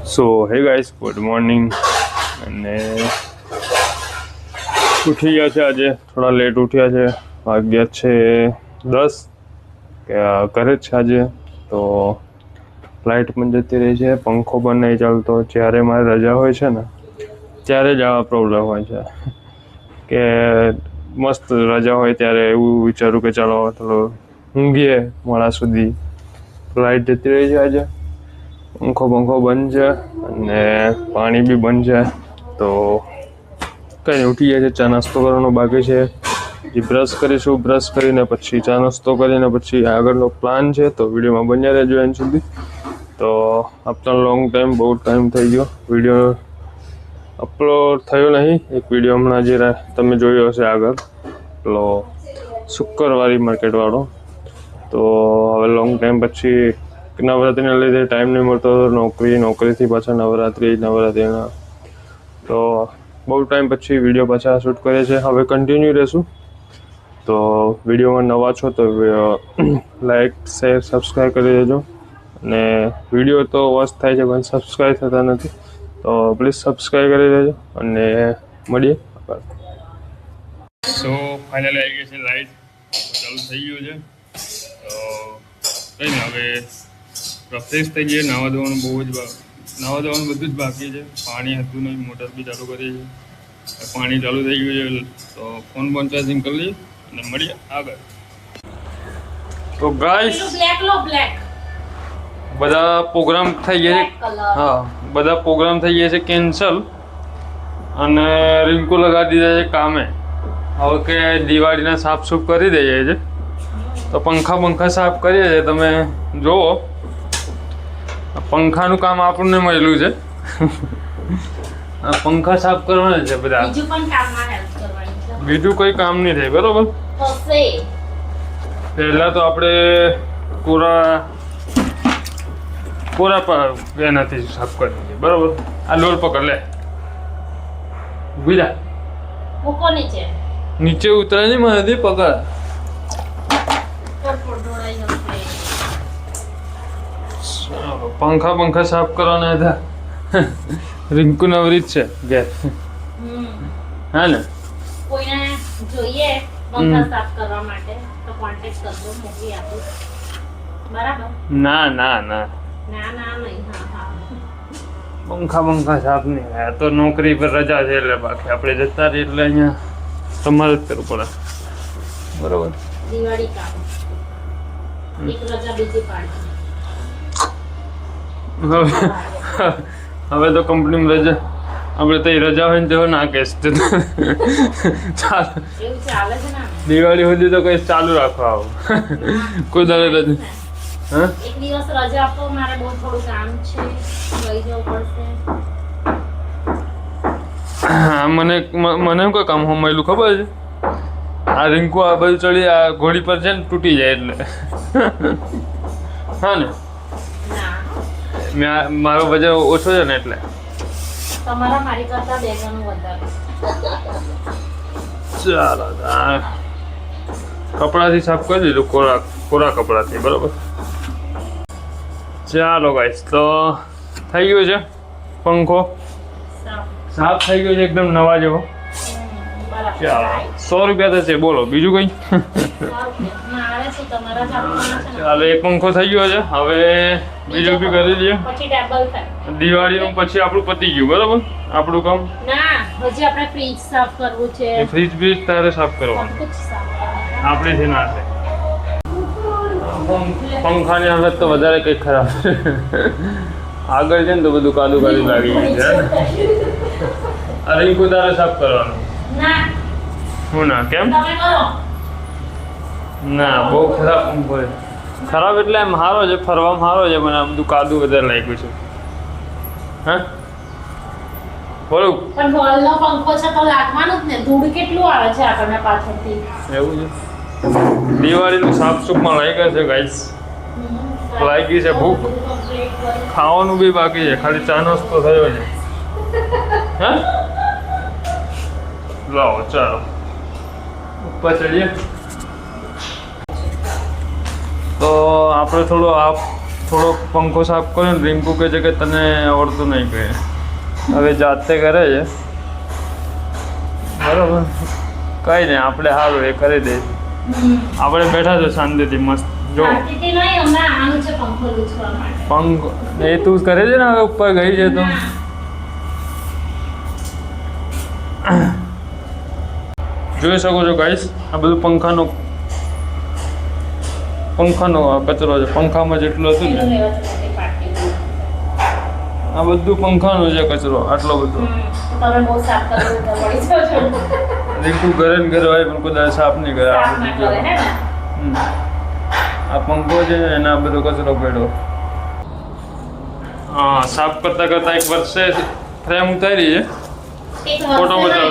સો હે guys good morning અને ઉઠી ગયા છે આજે થોડા લેટ ઉઠ્યા છે વાગ્યા છે 10 ઘરે જ છે આજે તો ફ્લાઇટ પણ જતી રહી છે પંખો પણ નહીં ચાલતો જ્યારે મારે રજા હોય છે ને ત્યારે જ આવા પ્રોબ્લેમ હોય છે કે મસ્ત રજા હોય ત્યારે એવું વિચારું કે ચાલો થોડો ઊંઘીએ મોડા સુધી ફ્લાઇટ જતી રહી છે આજે પંખો બંધ છે અને પાણી બી બંધ છે તો કંઈ ઉઠી જાય છે ચા નાસ્તો કરવાનો બાકી છે જે બ્રશ કરીશું બ્રશ કરીને પછી ચા નાસ્તો કરીને પછી આગળનો પ્લાન છે તો વિડીયોમાં બન્યા રહેજો એન સુધી તો આપતા લોંગ ટાઈમ બહુ ટાઈમ થઈ ગયો વિડીયો અપલોડ થયો નહીં એક વિડીયો હમણાં જે તમે જોયો હશે આગળ પેલો શુક્રવારી માર્કેટવાળો તો હવે લોંગ ટાઈમ પછી નવરાત્રિના લીધે ટાઈમ નહીં મળતો નોકરીથી પાછા નવરાત્રિના તો બહુ ટાઈમ પછી વિડીયો પાછા શૂટ કરે છે હવે કન્ટિન્યુ રહેશું તો વિડીયોમાં નવા છો તો લાઈક શેર સબસ્ક્રાઈબ કરી દેજો અને વિડીયો તો વોચ થાય છે પણ સબસ્ક્રાઈબ થતા નથી તો પ્લીઝ સબસ્ક્રાઈબ કરી દેજો અને મળીએ સો ફાઇનલી આવી ગઈ છે લાઈટ ચાલુ થઈ ગયું છે તો કંઈ નહીં હવે ફ્રેશ થઈ ગઈ નાવા ધોવાનું બધું જ બાકી છે પાણી હતું નહીં મોટર બી ચાલુ કરી છે પાણી ચાલુ થઈ ગયું છે તો ફોન ચાર્જિંગ કરી લઈએ અને મળીએ આગળ તો ગાઈસ બધા પ્રોગ્રામ થઈ ગયા છે હા બધા પ્રોગ્રામ થઈ ગયા છે કેન્સલ અને રિંકુ લગાડી દીધા છે કામે હવે કે દિવાળીના સાફ કરી દઈએ છે તો પંખા સાફ કરીએ છીએ તમે જુઓ પંખાનું કામ આપણને મળેલું છે પંખા સાફ કરવાના છે બધા બીજું કોઈ કામ નહીં થાય બરોબર પહેલા તો આપણે કોરા એનાથી સાફ કરી દઈએ બરોબર આ લોલ પકડ લે બીજા નીચે ઉતરે નહીં મને પકડ પંખા સાફ કરવાના હતા રિંકુ નવરી જ છે ઘેર હા ને કોઈને જોઈએ પંખા સાફ કરવા માટે તો કોન્ટેક્ટ કરજો મોકલી આપું બરાબર ના નહીં હા પંખા સાફ નહીં આ તો નોકરી પર રજા છે એટલે બાકી આપણે જતા રહીએ એટલે અહીંયા તમારે જ કરવું પડે બરોબર દિવાળી કામ એક રજા બીજી પાડી હવે તો કંપનીમાં રજા આપણે તો રજા હોય ને તેવો ના કહેશ દિવાળી સુધી તો કઈ ચાલુ રાખવા આવું કોઈ દાડે રજા એક દિવસ રજા આપો મારે બહુ થોડું કામ છે લઈ જવું પડશે મને કોઈ કામ મળેલું ખબર છે આ રિંકુ આ બધું ચડી આ ઘોડી પર છે ને તૂટી જાય એટલે હા ને મારો વજન ઓછો છે ને એટલે તમારા મારી કરતા 2 ગણું વધારે ચાલો કપડાથી સાફ કરી દીધું કોરા કપડાથી બરોબર ચાલો ગાઈસ તો થઈ ગયું છે પંખો સાફ થઈ ગયો છે એકદમ નવા જેવો ચાલો 100 રૂપિયા થશે બોલો બીજું કઈ ચાલો એક પંખો થઈ ગયો છે હવે બીજું બી કરી દઈએ દિવાળીનું પછી આપણું પતી ગયું બરાબર આપણું કામ હજી આપણે ફ્રીજ સાફ કરવું છે ફ્રીજ બીજ તારે સાફ કરવાનું આપણે છે ના પંખાની હાલત તો વધારે કંઈક ખરાબ આગળ છે ને તો બધું કાદુ લાગી ગયું છે આ રિંકુ તારે સાફ કરવાનું હું ના કેમ ના બહુ ખરાબ પંખો છે ખરાબ એટલે એમ સારો છે ફરવામાં સારો છે પણ આમ બધું કાદુ વધારે લાગ્યું છે હા બોલું પણ હોલનો પંખો છે તો લાગવાનું જ ને ધૂળ કેટલું આવે છે આપણને પાછળથી એવું છે દિવાળીનું સાફસૂફમાં લાગ્યા છે ગાઈસ લાગી છે ભૂખ ખાવાનું બી બાકી છે ખાલી ચા નાસ્તો થયો છે હા લાવો ચાલો ઉપર ચડીએ તો આપણે થોડું થોડોક પંખો સાફ કર્યો ને રિંકુ કહે છે કે તને આવડતું નહીં કહે, હવે જાતે કરે છે. બરાબર, કંઈ નહીં, આપણે સારું એ કરી દઈશ. આપણે બેઠા છે શાંતિથી મસ્ત. જો પંખો એ તું કરે છે ને, હવે ઉપર ગઈ છે તો જોઈ શકો છો ગાઈસ, આ બધું પંખાનો કચરો છે. પંખામાં જેટલું હતું ને આ બધું પંખાનો છે કચરો, આટલો બધો. રીંકુ ઘરે ને ઘરે હોય પણ કદાચ સાફ નહીં કરે. આ પંખો છે એના બધો કચરો પડ્યો. હા, સાફ કરતા કરતા એક વર્ષે ફ્રેમ ઉતારી છે. ફોટો બતાવો,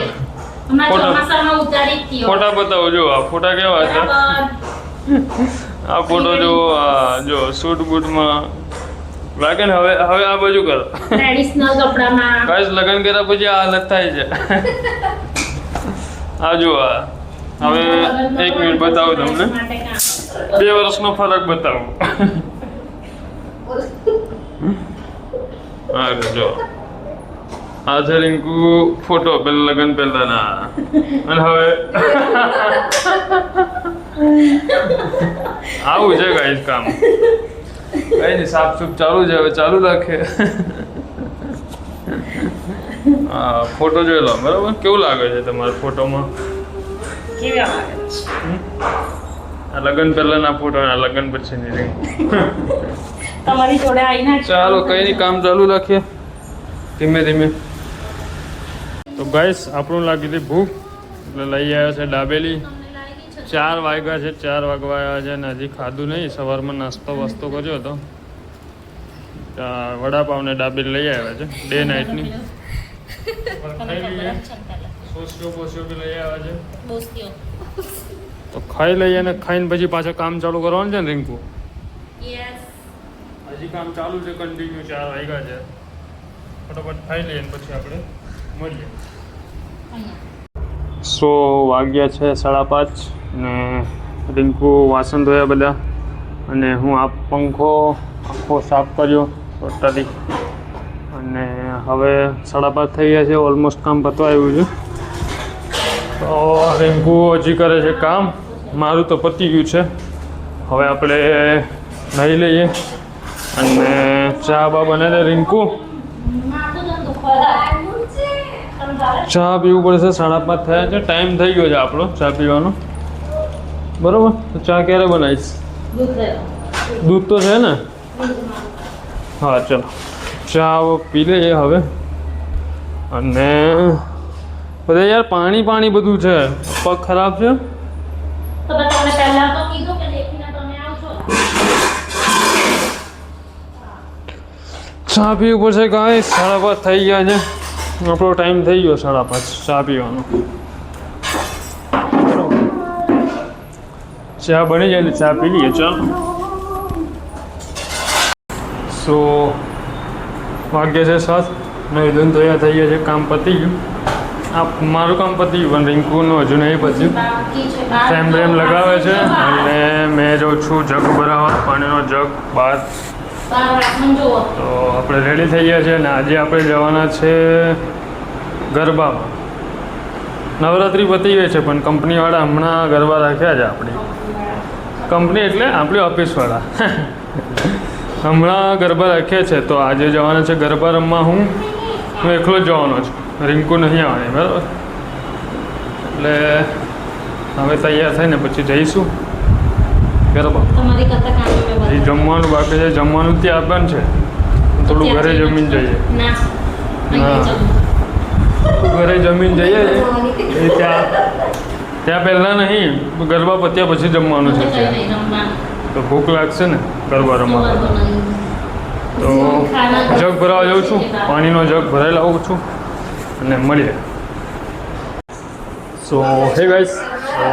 ફોટા બતાવો. જો આ ફોટા કેવા હતા, આ ફોટો જો, જો સૂટ બૂટમાં લાગે ને. હવે આ બાજુ કરો, ટ્રેડિશનલ કપડામાં. ગાઈસ લગ્ન કર્યા પછી આ હાલત થાય છે. આ જો આ હવે 1 મિનિટ બતાવું તમને, 2 વર્ષનો ફરક બતાવું. હા જો આ છે રિંકુ ફોટો પેલા લગ્ન પહેલાના, અને હવે આવું છે ગાઈસ કામ. કઈ નહીં, સાફ સૂફ ચાલુ છે, હવે ચાલુ રાખે. હા, ફોટો જોઈ લો. બરાબર, કેવું લાગે છે તમારા ફોટોમાં? આ લગ્ન પહેલાના ફોટો, આ લગ્ન પછીની રિંકુ. તમારી જોડે આવીને ચાલો કઈ નહીં, કામ ચાલુ રાખીએ ધીમે ધીમે. તો ગાઈસ આપણું લાગી હતી ભૂખ, એટલે લઈ આવ્યા છે દાબેલી. 4 વાગ્યા છે, 4 વાગવા આવ્યા છે ને હજી ખાધું નહીં. સવારમાં નાસ્તો વાસ્તો કર્યો હતો, વડાપાવ ને દાબેલી લઈ આવ્યા છે ડે નાઇટની. સોસ્યો બોસ્યો બી લઈ આવ્યા છે, તો ખાઈ લઈએ ને ખાઈને પછી પાછા કામ ચાલુ કરવાનું છે ને રિંકુ. હજી કામ ચાલુ છે કન્ટિન્યુ. 4 વાગ્યા છે, ફટાફટ ખાઈ લઈએ ને પછી આપણે મળીએ. વાગ્યા છે 5:30 ને રિંકુ વાસણ ધોયા બધા, અને હું આ પંખો આખો સાફ કર્યો ટોટલી. અને હવે 5:30 થઈ ગયા છે, ઓલમોસ્ટ કામ પતવા આવ્યું છે. તો રિંકુ હજી કરે છે કામ, મારું તો પતી ગયું છે. હવે આપણે નાહી લઈએ અને ચા બા બને ને રિંકુ ચા પીવું પડશે. 5:30 થયા છે, ટાઈમ થઈ ગયો છે આપણો ચા પીવાનો. બરાબર, તો ચા ક્યારે બનાવીશ? દૂધ તો છે ને? હા ચલો, ચા પી લઈએ હવે. અને બધા યાર પાણી બધું છે, પગ ખરાબ છે. ચા પીવું પડશે ગાય. 5:30 થઈ ગયા છે, આપણો ટાઈમ થઈ ગયો 5:30 ચા પીવાનો. ચા બની જાય એટલે ચા પી લઈએ. ચાલો, વાગ્યા છે 7. નવી તૈયાર થઈ ગયા છે, કામ પતી ગયું. આ મારું કામ પતી ગયું, પણ રિંકુનું હજુ નહીં પત્યું. ફ્રેમ બ્રેમ લગાવે છે અને મેં જાઉં છું જગ ભરાવવા, પાણીનો જગ બહાર. તો આપણે રેડી થઈ ગયા છે અને આજે આપણે જવાના છે ગરબામાં. નવરાત્રિ પતી ગઈ છે, પણ કંપનીવાળા હમણાં ગરબા રાખ્યા છે. આપણી કંપની એટલે આપણી ઓફિસવાળા હમણાં ગરબા રાખ્યા છે. તો આજે જવાના છે ગરબા રમવા. હું એકલો જ જવાનો છું, રિંકુ નહીં આવવાની. બરાબર, એટલે હવે તૈયાર થઈને પછી જઈશું ગરબા. જમવાનું બાકી છે, જમવાનું ત્યાં આપવાનું છે. થોડું ઘરે જમીન જઈએ. હા, ઘરે જમીન જઈએ. એ ત્યાં પહેલાં નહીં, ગરબા પત્યા પછી જમવાનું છે ત્યાં. તો ભૂખ લાગશે ને ગરબા રમવા. તો જગ ભરાવા જાઉં છું, પાણીનો જગ ભરાઈ લાવું છું અને મળીએ. હે ગાઈસ,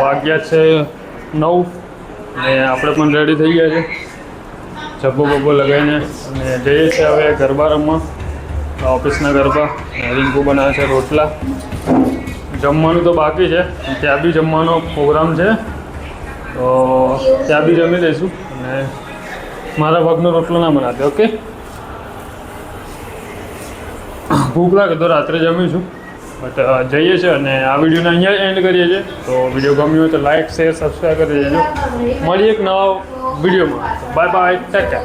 વાગ્યા છે 9 ને આપણે પણ રેડી થઈ ગયા છે. જબ્બો બબ્બો લગાવીને અને જઈએ છીએ હવે ગરબા રમવા, ઓફિસના ગરબા. રિંકુ બનાવે છે રોટલા. જમવાનું તો બાકી છે, ત્યાં બી જમવાનો પ્રોગ્રામ છે, તો ત્યાં બી જમી લઈશું. અને મારા ભાગનો રોટલો ના બનાવતી. ઓકે, ભૂખ લાગે તો રાત્રે જમીશું. બટ જઈએ છીએ અને આ વિડીયોને અહીંયા એન્ડ કરીએ છીએ. તો વિડીયો ગમ્યો હોય તો લાઈક શેર સબસ્ક્રાઈબ કરી દેજો. મળીએ એક નવા વિડીયોમાં. Bye bye, take care.